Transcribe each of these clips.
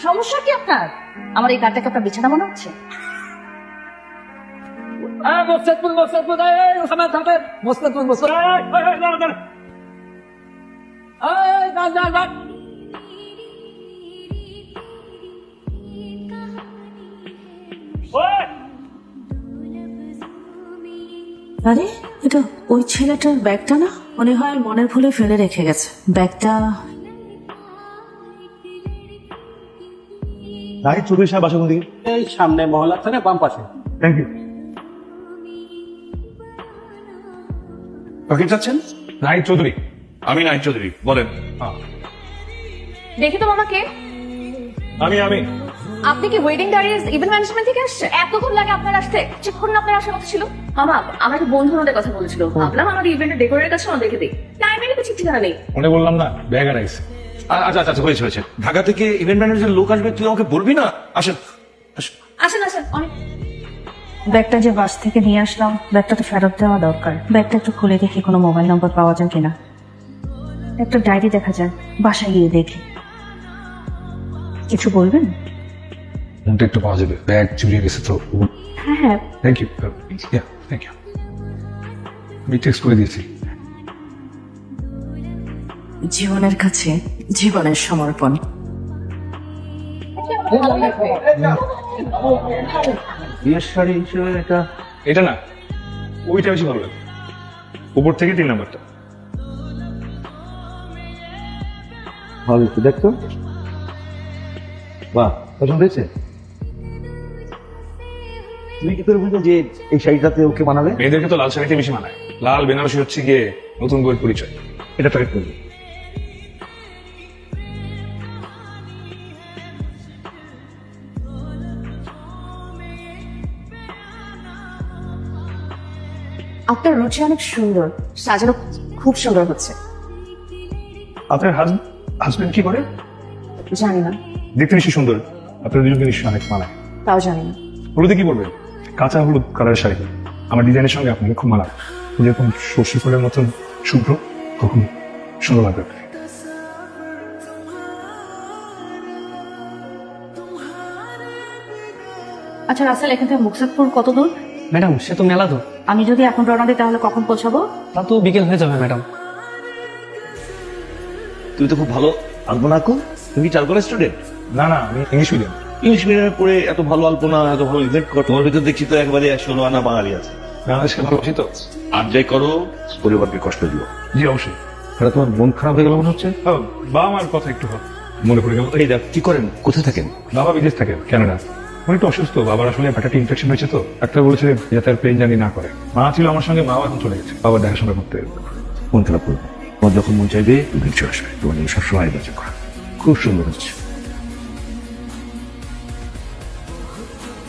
সমস্যা কি আপনার? আমার এই কার্ডটাকে আপনার বিছানা মনে হচ্ছে? আরে এটা ওই ছেলেটার ব্যাগটা না? মনে হয় মনের ভুলে ফেলে রেখে গেছে ব্যাগটা। নাহিদ চৌধুরী সাহেব বাসা কোন দিকে? এই সামনে মহল্লা থেকে বাম পাশে। Thank you. কাকে চাচ্ছেন? নাহিদ চৌধুরী। আমি নাহিদ চৌধুরী, বলেন। দেখি তো মামাকে। আমি আপনি কি ওয়েডিং ডায়ারিজ ইভেন্ট ম্যানেজমেন্ট থেকে আসছে? এতক্ষণ লাগে আপনার আসতে? কিছুক্ষণ আপনার আসার কথা ছিল। মামা আমাকে বন্ধু নোটে কথা বলেছিল, ভাবলাম আমার ইভেন্টের ডেকোরেটের কাছে আমার দেখে দিই। টাইমের তো ঠিক ঠিকানা নেই। মনে বললাম না, ব্যাগ হারাইছে। আচ্ছা আচ্ছা আচ্ছা, হয়েছে হয়েছে। ঢাকা থেকে ইভেন্ট ম্যানেজার লোক আসবে, তুই আমাকে বলবি না? আসেন আসেন। আসেন আসেন। অনেক ব্যাগটা যে বাস থেকে নিয়ে আসলাম, ব্যাগটা তো ফেরত দেওয়া দরকার। ব্যাগটা একটু খুলে দেখি কোনো মোবাইল নম্বর পাওয়া যায় কিনা। একটা ডায়েরি দেখা যায়, বাসায় গিয়ে দেখি। কিছু বলবেন? ফোনটা একটু পাওয়া যাবে, ব্যাগ চুরি গেছে তো। হ্যাঁ হ্যাঁ। Thank you. Thank you. আমি টেক্সট করে দিয়েছি। জীবনের কাছে জীবনের সমর্পণ। বিয়ের শাড়ি হিসেবে এটা না, ওইটা বেশি ভালো লাগে। উপর থেকে 3 নাম্বারটা ভালো একটু দেখতো। বাহ, পছন্দ হয়েছে? তুমি কি করে বুঝলে যে এই শাড়িটাতে ওকে বানাবে? মেয়েদেরকে তো লাল শাড়িতে বেশি মানায়। লাল বেনারসি হচ্ছে গিয়ে নতুন বইয়ের পরিচয়। এটা প্যাকেট করবে। আপনার রুচি অনেক সুন্দর, সাজানো খুব সুন্দর হচ্ছে। আপনার হাজবেন্ড কি করে? জানি না। দেখতে নিশ্চয়ই সুন্দর, আপনার দুজনকে নিশ্চয়ই অনেক মানায়। তাও জানি না। হলুদে কি পরবেন? কাঁচা হলুদ কালারের শাড়ি। আমার ডিজাইনের সঙ্গে আপনাকে খুব মানায়। যেরকম সর্ষে ফুলের মতন শুভ্র, তখন সুন্দর লাগবে। আচ্ছা রাসেল, এখান থেকে মুকসুদপুর কত দূর? ম্যাডাম সে তো মেলা তো। আমি যদি এখন রওনা দিই তাহলে কখন পৌঁছাবো? তা তো বিকেল হয়ে যাবে ম্যাডাম। তুমি তো খুব ভালো আলপনা আঁকো। তুমি কি চারকোনা স্টুডেন্ট? না না, আমি ইংলিশ মিডিয়াম। ইংলিশ মিডিয়ামে পড়ে এত ভালো আলপনা, এত ভালো ইভেন্ট করো, তোমার ভিতর দেখছি তো একবারে 16 আনা বাঙালি আছে। বাংলাদেশকে ভালোবাসি তো। আর যাই করো, পরিবারকে কষ্ট দিও। জি অবশ্যই। তাহলে তোমার মন খারাপ হয়ে গেল মনে হচ্ছে। বাবা মার কথা একটু মনে পড়ে গেল। এই দেখ, কি করেন, কোথায় থাকেন? বাবা বিদেশ থাকেন, কানাডা। উনি একটু অসুস্থ, বাবার আসলে প্যাটাটি ইনফেকশন হয়েছে তো। ডাক্তার বলেছে যাতে আর প্লেন জার্নি না করে। মা ছিল আমার সঙ্গে, মাও এখন চলে গেছে বাবার দেখাশোনা করতে। মন খারাপ করবে, তোমার যখন মন চাইবে তুমি চলে আসবে। তোমার জন্য সবসময় বাঁচা করা খুব সুন্দর হচ্ছে।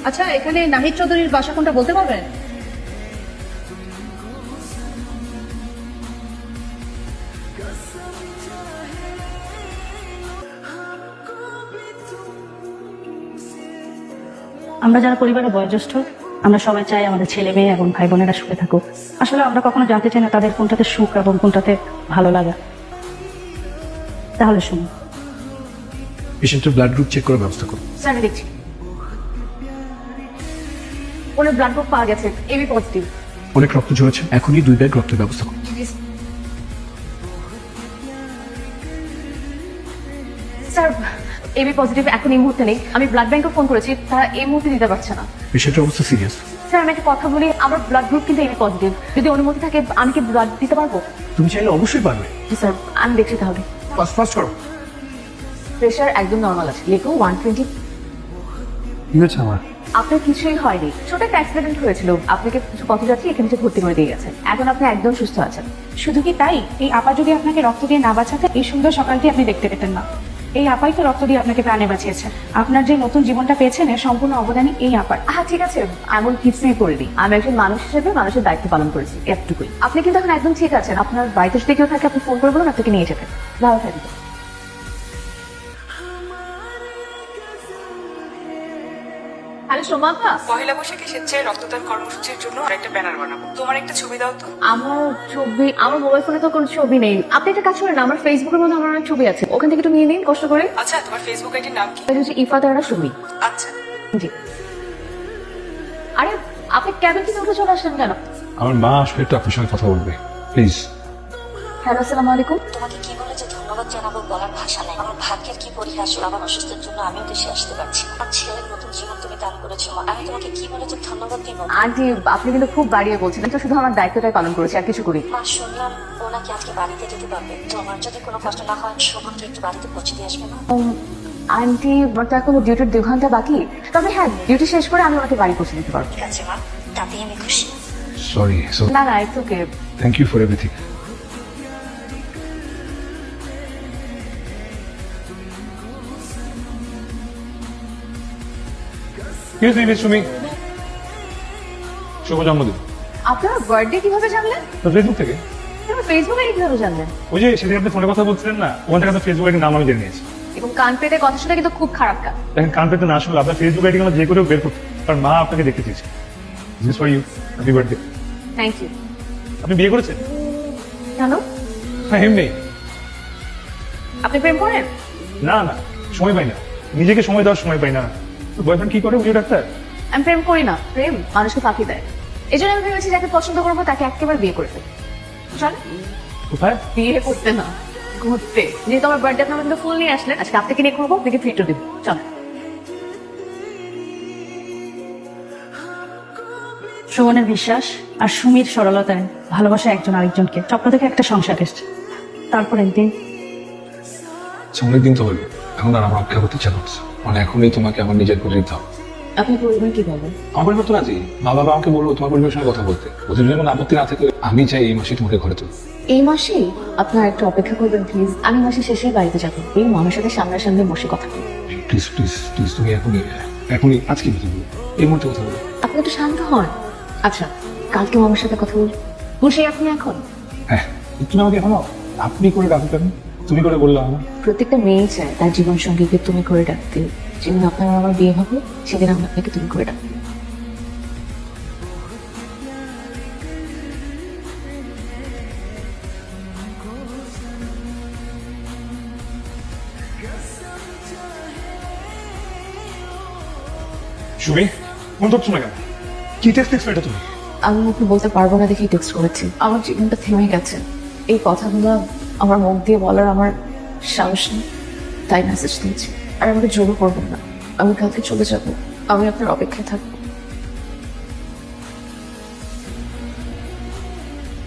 আচ্ছা, এখানে নাহিদ চৌধুরীর বাসা কোনটা বলতে পারবেন? আমরা যারা পরিবারের বয়োজ্যেষ্ঠ, আমরা সবাই চাই আমাদের ছেলে মেয়ে এবং ভাই বোনেরা সুখে থাকুক। আসলে আমরা কখনো জানতে চাই না তাদের কোনটাতে সুখ এবং কোনটাতে ভালো লাগা। তাহলে শুনুন। পেশেন্টের ব্লাড গ্রুপ চেক করার ব্যবস্থা করুন। স্যার আমি দেখছি। ওনার ব্লাড গ্রুপ পাওয়া গেছে, এবি পজিটিভ। অনেক রক্ত ঝরেছে, এখনই 2 ব্যাগ রক্তের ব্যবস্থা করুন। স্যার এবি পজিটিভ এখন এই মুহূর্তে নেই। আমি ব্লাড ব্যাংকে ফোন করেছি, তারা এই মুহূর্তে দিতে পারছে না। পেশেন্টের অবস্থা সিরিয়াস। স্যার আমি একটা কথা বলি, আমার ব্লাড গ্রুপ কিন্তু এবি পজিটিভ। যদি অনুমতি থাকে আমি কি ব্লাড দিতে পারবো? তুমি চাইলে অবশ্যই পারবে। জি স্যার, আমি দেখছি তাহলে। ফাস্ট করো। প্রেশার একদম নর্মাল আছে, লিখো 120। কি হয়েছে আমার? আপনার কিছুই হয়নি, ছোট একটা অ্যাক্সিডেন্ট হয়েছিল। আপনাকে কিছু পথযাত্রী এখানে এসে ভর্তি করে দিয়ে গেছে, এখন আপনি একদম সুস্থ আছেন। শুধু কি তাই, এই আপা যদি আপনাকে রক্ত দিয়ে না বাঁচাতে এই সুন্দর সকালটি আপনি দেখতে পেতেন না। এই আপাই তো রক্ত দিয়ে আপনাকে প্রাণে বাঁচিয়েছে। আপনার যে নতুন জীবনটা পেয়েছেন এর সম্পূর্ণ অবদানই এই আপার। ঠিক আছে, এমন কিছুই করিনি। আমি একজন মানুষ হিসেবে মানুষের দায়িত্ব পালন করেছি, এতটুকুই। আপনি কিন্তু এখন একদম ঠিক আছেন। আপনার বাড়িতে যদি কেউ থাকে আপনি ফোন করে বলুন, আপনাকে নিয়ে যাবেন। ভালো থাকবেন। হ্যালো সোমা আপা, পহেলা বৈশাখে স্বেচ্ছায় রক্তদান কর্মসূচির জন্য আরেকটা ব্যানার বানাবো। তোমার একটা ছবি দাও তো। আমার মোবাইল ফোনে তো কোনো ছবি নেই। আপনি একটা কাজ করেন, আমার ফেসবুকের মধ্যে আমার অনেক ছবি আছে, ওখান থেকে একটু নিয়ে নিন কষ্ট করে। আচ্ছা, তোমার ফেসবুক আইডির নাম কি? এটা হচ্ছে ইফা তারা সুমি। আচ্ছা, জি। আরে আপনি ক্যাবিন থেকে উঠে চলে আসলেন কেন? আমার মা আসলে একটু আপনার সঙ্গে কথা বলবে, প্লিজ। হ্যালো, আসসালামু আলাইকুম। তোমাকে কি বলে যে ধন্যবাদ জানাবো বলার ভাষা নেই। আমার ভাগ্যের কি পরিহাস, বাবার অসুস্থের জন্য আমিও দেশে আসতে পারছি না। আমার ছেলের নতুন জীবন তুমি দান করেছো মা। আমি তোমাকে কি বলে যে ধন্যবাদ দিব? আন্টি, আপনি কিন্তু খুব বাড়িয়ে বলছেন। আমি তো শুধু আমার দায়িত্বটাই পালন করেছি, আর কিছু করি। মা, শুনলাম ও নাকি আজকে বাড়িতে যেতে পারবে। তোমার যদি কোনো কষ্ট না হয় শোভনকে একটু বাড়িতে পৌঁছে দিয়ে আসবে মা। আন্টি, আমার তো এখন ডিউটির 2 ঘন্টা বাকি। তবে হ্যাঁ, ডিউটি শেষ করে আমি ওনাকে বাড়ি পৌঁছে দিতে পারবো। ঠিক আছে মা, তাতেই আমি খুশি। সরি, সো না না, it's okay. Thank you for everything. Sumi, শুভ জন্মদিন। আপনার বার্থডে কিভাবে জানলেন? তো ফেসবুক থেকে। আমার ফেসবুকে কিভাবে জানলেন? ওই যে সেদিন আপনি ফোনে কথা বলছিলেন না, ওখান থেকে আপনার ফেসবুক আইডির নাম আমি জেনে নিয়েছি। এবং কান পেতে কথা শোনা কিন্তু খুব খারাপ কাজ। দেখেন, কান পেতে না শুনলে আপনার ফেসবুক আইডি আমরা যে করেও বের করতে, কারণ মা আপনাকে দেখতে চেয়েছে। This for you, happy birthday. Thank you. আপনি বিয়ে করেছেন? কেন? হ্যাঁ, এমনি। আপনি প্রেম করেন? না না, সময় পাই না, নিজেকে সময় দেওয়ার সময় পাই না। বয়ফ্রেন্ড কি করে, উনিও ডাক্তার। আমি প্রেম করি না। প্রেম মানুষকে ফাঁকি দেয়। এই জন্য আমি ভেবেছি যাকে পছন্দ করবো তাকে একেবারে বিয়ে করে ফেলবো। চল, কোথায়? বিয়ে করতে না, ঘুরতে। যেহেতু আমার বার্থডে আপনি আমাকে ফুল নিয়ে আসলেন, আজকে আপনাকে নিয়ে ঘুরবো, আপনাকে ট্রিটও দিব। চল। শোভনের বিশ্বাস আর সুমির সরলতায় ভালোবাসা একজন আরেকজনকে স্বপ্ন থেকে একটা সংসার এসছে। তারপর একদিন অনেকদিন তো হলো, এখন আর আমার অপেক্ষা করতে ইচ্ছা করছে। মানে এখনই তোমাকে আমার নিজের করে দিতে হবে। আপনি পরিবার কি বলেন? আমার পরিবার তো রাজি। মা বাবা আমাকে বলবো তোমার পরিবারের সঙ্গে কথা বলতে, ওদের যদি কোনো আপত্তি না থাকে আমি চাই এই মাসে তোমাকে ঘরে তুলব। এই মাসে আপনার একটু অপেক্ষা করবেন প্লিজ। আমি মাসে শেষেই বাড়িতে যাবো, এই মামার সাথে সামনাসামনি বসে কথা বলবো। প্লিজ প্লিজ প্লিজ, তুমি এখনই আজকে কথা বলো, এই মুহূর্তে কথা বলো। আপনি একটু শান্ত হন। আচ্ছা, কালকে মামার সাথে কথা বলবো। বসে আপনি এখন? হ্যাঁ, তুমি আমাকে এখনো আপনি করে ডাকো কেন? তুমি করে বললাম আমার। প্রত্যেকটা মেয়ে চায় তার জীবন সঙ্গীকে তুমি করে ডাকতে। যেদিন আপনার আর আমার বিয়ে হবে সেদিন আমি আপনাকে তুমি করে ডাকবো। সুমি, মন ধরছো না কেন? কি টেক্সট এটা তুমি? আমি মুখে বলতে পারবো না দেখেই টেক্সট করেছি। আমার জীবনটা থেমে গেছে। এই কথাগুলো আমার মুখ দিয়ে বলার আমার সাহস নেই, তাই মেসেজ দিয়েছি। আর আমাকে জোরও করবেন না, আমি কালকে চলে যাব। আমি আপনার অপেক্ষায় থাকবো।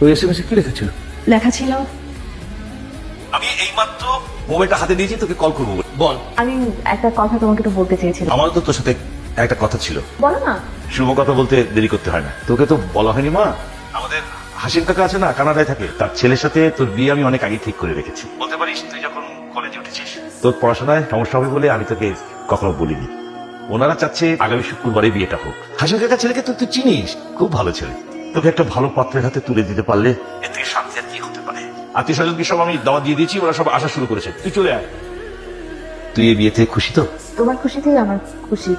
ওই এসএমএস কি লিখেছিল? লেখা ছিল, আমি এইমাত্র মোবাইলটা হাতে দিয়েছি, তোকে কল করবো বল। আমি একটা কথা তোমাকে একটু বলতে চেয়েছিলাম। আমার তো তোর সাথে একটা কথা ছিল। বলো না। শুভ কথা বলতে দেরি করতে হয় না। তোকে তো বলা হয়নি মা, আমাদের হাসিম কাকা আছে না, কানাডায় থাকে, তার ছেলের সাথে তোর বিয়ে আমি অনেক আগে ঠিক করে রেখেছি। বলতে পারিস তুই যখন কলেজে উঠেছিস তোর পড়াশোনায় সমস্যা হবে বলে আমি তোকে কখনো বলিনি। ওনারা চাচ্ছে আগামী শুক্রবারে বিয়েটা হোক। হাসিম কাকা ছেলেকে তো তুই চিনিস, খুব ভালো ছেলে। তোকে একটা ভালো পাত্রের হাতে তুলে দিতে পারলে এর থেকে শান্তি আর কি হতে পারে। আত্মীয় স্বজনকে সব আমি দাওয়াত দিয়ে দিয়েছি, ওরা সব আসা শুরু করেছে। তুই চলে আয়। তুই এই বিয়েতে খুশি তো? তোমার খুশিতেই আমার খুশি।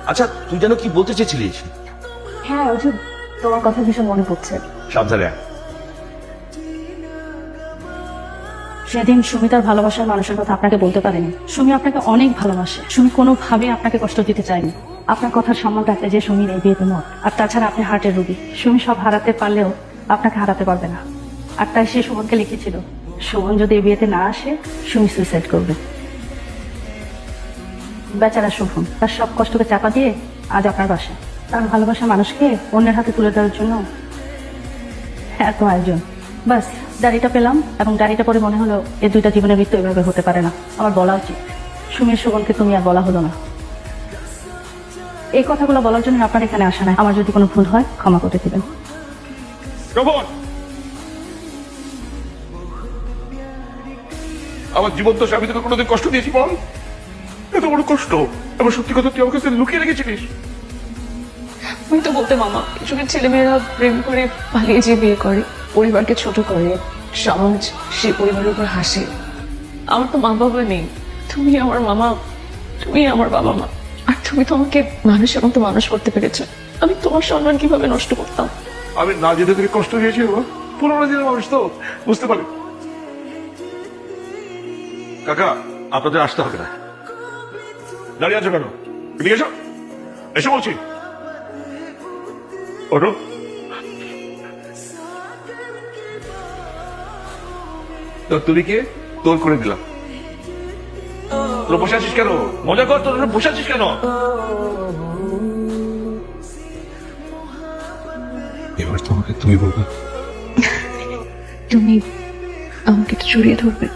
আচ্ছা, তুই যেন কি বলতে চেয়েছিলিস? হ্যাঁ, ওই যে তোমার কথা ভীষণ মনে পড়ছে। সাবধানে আয়। সেদিন সুমি তার ভালোবাসার মানুষের কথা আপনাকে বলতে পারেনি। সুমি আপনাকে অনেক ভালোবাসে। সুমি কোনোভাবেই আপনাকে কষ্ট দিতে চায়নি। আপনার কথার সম্মান রাখতে যে সুমির এই বিয়েতে মত। আর তাছাড়া আপনি হার্টের রোগী। সুমি সব হারাতে পারলেও আপনাকে হারাতে পারবে না। আর তাই সে সুমনকে লিখেছিল, সুমন যদি এই বিয়েতে না আসে সুমি সুইসাইড করবে। বেচারা শুভন তার সব কষ্টকে চাপা দিয়ে আজ আপনার বাসায়। তার ভালোবাসা মানুষকে অন্যের হাতে তুলে দেওয়ার জন্য এত আয়োজন। বাস গাড়িটা পেলাম এবং গাড়িটা পরে মনে হলো এই দুইটা জীবনের মৃত্যু এভাবে হতে পারে না। আমার বলা উচিত। সুমির শুভনকে তুমি আর বলা হলো না। এই কথাগুলো বলার জন্য আপনার এখানে আসা নাই। আমার যদি কোনো ভুল হয় ক্ষমা করে দিবেন। আমার জীবন তো আমি তোকে কোনোদিন কষ্ট দিয়েছি বল? এত বড় কষ্ট এবার সত্যি কথা তুই আমার কাছে লুকিয়ে রেখেছিলিস। আমি তো বলতে মামা, যুগের ছেলেমেয়েরা প্রেম করে পালিয়ে যে বিয়ে করে, পরিবারকে ছোট করে, সমাজ সে পরিবারের উপর হাসে। আমার তো মা বাবা নেই, তুমি আমার মামা, তুমি আমার বাবা মা। আর তুমি তুমি তো আমাকে মানুষের মতো মানুষ করতে পেরেছো, আমি তোমার সম্মান কিভাবে নষ্ট করতাম? আমি না যেতে থেকে কষ্ট হয়েছে, পুরোনো দিনের মানুষ তো বুঝতে পারি। কাকা, আপনাদের আসতে হবে না। দাঁড়িয়ে আছো কেন? এদিকে এসো, এসো বলছি। ওঠো। তো তুমি কে? তোর করে দিলাম। তোর বসে আছিস কেন? মজা কর, তোর বসে আছিস কেন? এবার তোমাকে তুমি বলবে। তুমি আমাকে একটু জড়িয়ে ধরবে।